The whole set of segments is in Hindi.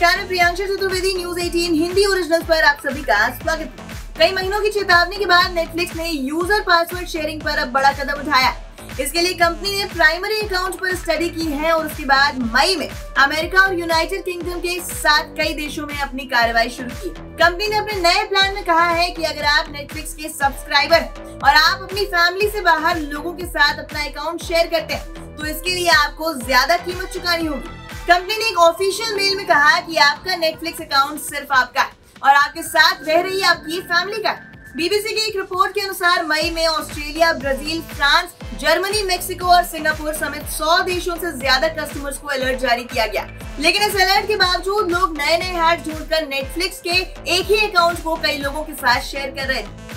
नमस्कार, मैं प्रियांशु चतुर्वेदी, न्यूज़ 18 हिंदी ओरिजिनल पर आप सभी का स्वागत है। कई महीनों की चेतावनी के बाद नेटफ्लिक्स ने यूजर पासवर्ड शेयरिंग पर अब बड़ा कदम उठाया। इसके लिए कंपनी ने प्राइमरी अकाउंट पर स्टडी की है और उसके बाद मई में अमेरिका और यूनाइटेड किंगडम के साथ कई देशों में अपनी कार्रवाई शुरू की। कंपनी ने अपने नए प्लान में कहा है कि अगर आप नेटफ्लिक्स के सब्सक्राइबर और आप अपनी फैमिली से बाहर लोगों के साथ अपना अकाउंट शेयर करते हैं तो इसके लिए आपको ज्यादा कीमत चुकानी होगी। कंपनी ने एक ऑफिशियल मेल में कहा कि आपका नेटफ्लिक्स अकाउंट सिर्फ आपका और आपके साथ रह रही आपकी फैमिली का। बीबीसी की एक रिपोर्ट के अनुसार मई में Australia, Brazil, France, Germany, Mexico और सिंगापुर समेत 100 देशों से ज्यादा कस्टमर्स को अलर्ट जारी किया गया। लेकिन इस अलर्ट के बावजूद लोग नए हैक ढूंढकर नेटफ्लिक्स के एक ही अकाउंट को कई लोगों के साथ शेयर कर रहे थे।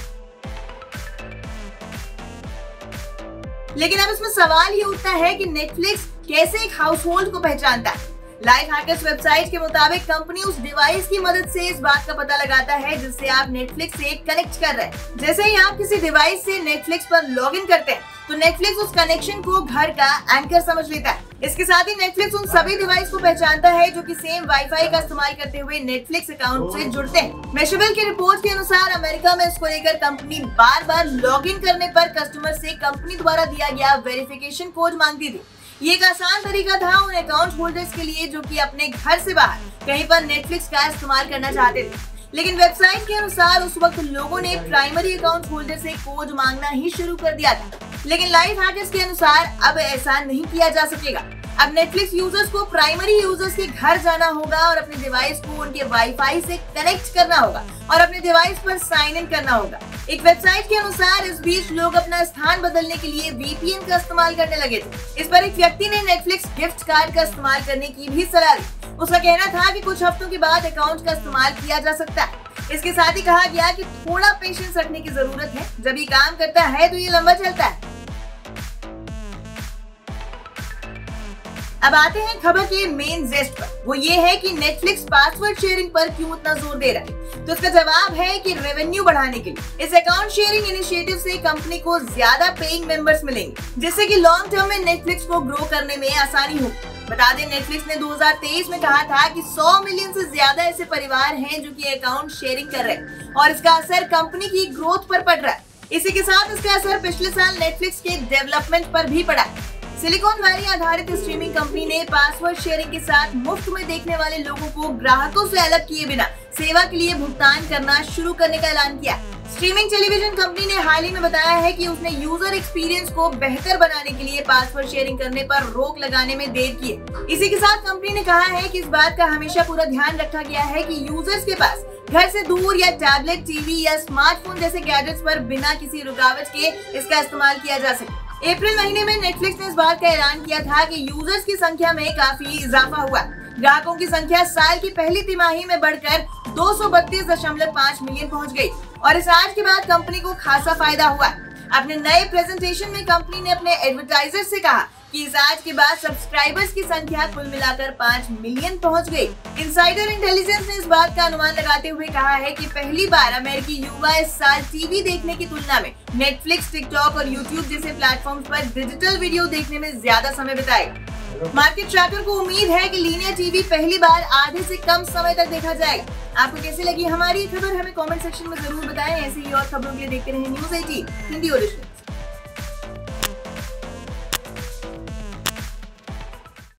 लेकिन अब इसमें सवाल ये उठता है कि नेटफ्लिक्स कैसे एक हाउस होल्ड को पहचानता है। लाइफ हैकर्स वेबसाइट के मुताबिक कंपनी उस डिवाइस की मदद से इस बात का पता लगाता है जिससे आप नेटफ्लिक्स से कनेक्ट कर रहे हैं। जैसे ही आप किसी डिवाइस से नेटफ्लिक्स पर लॉगिन करते हैं तो नेटफ्लिक्स उस कनेक्शन को घर का एंकर समझ लेता है। इसके साथ ही नेटफ्लिक्स उन सभी डिवाइस को पहचानता है जो कि सेम वाईफाई का इस्तेमाल करते हुए नेटफ्लिक्स अकाउंट से जुड़ते हैं। मेशेबल की रिपोर्ट के अनुसार अमेरिका में इसको लेकर कंपनी बार बार लॉगिन करने पर कस्टमर से कंपनी द्वारा दिया गया वेरिफिकेशन कोड मांगती थी। ये एक आसान तरीका था उन अकाउंट होल्डर्स के लिए जो कि अपने घर से बाहर कहीं पर नेटफ्लिक्स का इस्तेमाल करना चाहते थे। लेकिन वेबसाइट के अनुसार उस वक्त लोगों ने प्राइमरी अकाउंट होल्डर से कोड मांगना ही शुरू कर दिया था। लेकिन लाइफ हैकर्स के अनुसार अब ऐसा नहीं किया जा सकेगा। अब नेटफ्लिक्स यूजर्स को प्राइमरी यूजर्स के घर जाना होगा और अपने डिवाइस को उनके वाईफाई से कनेक्ट करना होगा और अपने डिवाइस पर साइन इन करना होगा। एक वेबसाइट के अनुसार इस बीच लोग अपना स्थान बदलने के लिए VPN का इस्तेमाल करने लगे थे। इस पर एक व्यक्ति ने नेटफ्लिक्स गिफ्ट कार्ड का इस्तेमाल करने की भी सलाह दी। उसका कहना था कि कुछ हफ्तों के बाद अकाउंट का इस्तेमाल किया जा सकता है। इसके साथ ही कहा गया कि थोड़ा पेशेंस रखने की जरूरत है। जब ये काम करता है तो ये लंबा चलता है। अब आते हैं खबर के मेन जेस्ट पर। वो ये है कि नेटफ्लिक्स पासवर्ड शेयरिंग पर क्यों इतना जोर दे रहा है। तो इसका जवाब है कि रेवेन्यू बढ़ाने के लिए। इस अकाउंट शेयरिंग इनिशिएटिव से कंपनी को ज्यादा पेइंग मेंबर्स मिलेंगे जिससे कि लॉन्ग टर्म में नेटफ्लिक्स को ग्रो करने में आसानी होगी। बता दें, नेटफ्लिक्स ने 2023 में कहा था कि 100 मिलियन से ज्यादा ऐसे परिवार हैं जो कि अकाउंट शेयरिंग कर रहे हैं और इसका असर कंपनी की ग्रोथ पर पड़ रहा है। इसी के साथ इसका असर पिछले साल नेटफ्लिक्स के डेवलपमेंट पर भी पड़ा। सिलिकॉन वैली आधारित स्ट्रीमिंग कंपनी ने पासवर्ड शेयरिंग के साथ मुफ्त में देखने वाले लोगों को ग्राहकों से अलग किए बिना सेवा के लिए भुगतान करना शुरू करने का ऐलान किया। स्ट्रीमिंग टेलीविजन कंपनी ने हाल ही में बताया है कि उसने यूजर एक्सपीरियंस को बेहतर बनाने के लिए पासवर्ड शेयरिंग करने पर रोक लगाने में देर की है। इसी के साथ कंपनी ने कहा है कि इस बात का हमेशा पूरा ध्यान रखा गया है कि यूजर्स के पास घर से दूर या टैबलेट, टीवी या स्मार्टफोन जैसे गैजेट्स पर बिना किसी रुकावट के इसका इस्तेमाल किया जा सके। अप्रैल महीने में नेटफ्लिक्स ने इस बात का ऐलान किया था कि यूजर्स की संख्या में काफी इजाफा हुआ। ग्राहकों की संख्या साल की पहली तिमाही में बढ़कर 232.5 मिलियन पहुंच गई और इस आज के बाद कंपनी को खासा फायदा हुआ। अपने नए प्रेजेंटेशन में कंपनी ने अपने एडवर्टाइजर से कहा कि इस आज के बाद सब्सक्राइबर्स की संख्या कुल मिलाकर 5 मिलियन पहुंच गई। इनसाइडर इंटेलिजेंस ने इस बात का अनुमान लगाते हुए कहा है कि पहली बार अमेरिकी युवा इस साल टीवी देखने की तुलना में नेटफ्लिक्स, टिकटॉक और यूट्यूब जैसे प्लेटफॉर्म्स पर डिजिटल वीडियो देखने में ज्यादा समय बिताएगा। मार्केट ट्रैकर को उम्मीद है कि लीनियर टीवी पहली बार आधे से कम समय तक देखा जाएगा। आपको कैसी लगी हमारी खबर, हमें कमेंट सेक्शन में जरूर बताएं। ऐसे ही और खबरों के लिए देखते रहें न्यूज़ 18 हिंदी ओरिजिनल।